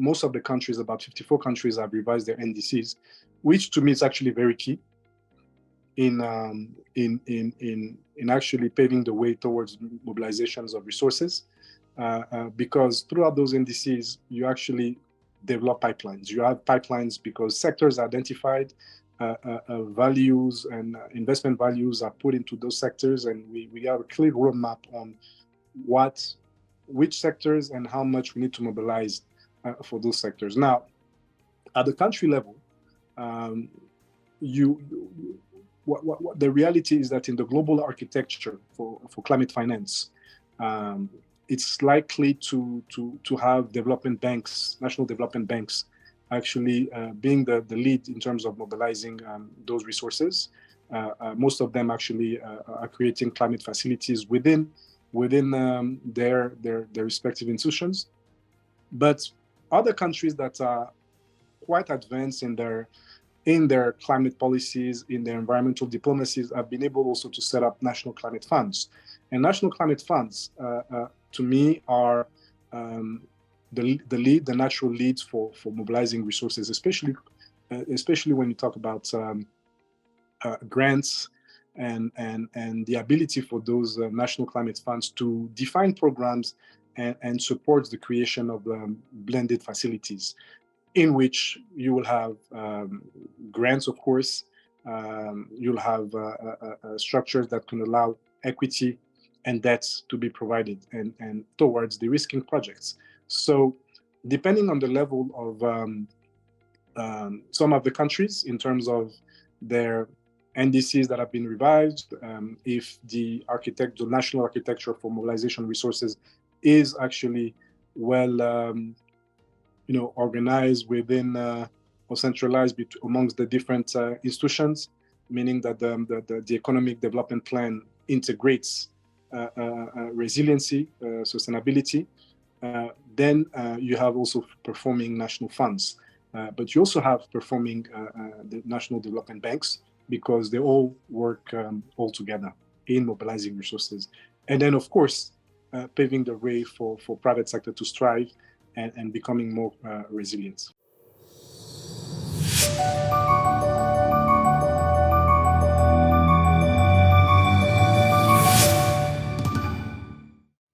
most of the countries, about 54 countries, have revised their NDCs, which to me is actually very key in actually paving the way towards mobilizations of resources, because throughout those NDCs, you actually develop pipelines. You have pipelines because sectors are identified, values and investment values are put into those sectors, and we have a clear roadmap on which sectors and how much we need to mobilize for those sectors. Now, at the country level, the reality is that in the global architecture for climate finance, it's likely to have development banks, national development banks, actually being the lead in terms of mobilizing those resources. Most of them actually are creating climate facilities within their respective institutions. But other countries that are quite advanced in their climate policies, in their environmental diplomacies, have been able also to set up national climate funds. And national climate funds, to me, are the natural leads for mobilizing resources, especially when you talk about grants and the ability for those national climate funds to define programs and support the creation of blended facilities, in which you will have grants, of course. You'll have structures that can allow equity and debts to be provided and towards de-risking projects. So depending on the level of some of the countries in terms of their NDCs that have been revised, if the national architecture for mobilization resources is actually well organized within or centralized amongst the different institutions, meaning that the economic development plan integrates resiliency, sustainability, then you have also performing national funds. But you also have performing the national development banks, because they all work all together in mobilizing resources. And then, of course, paving the way for private sector to strive and becoming more resilient.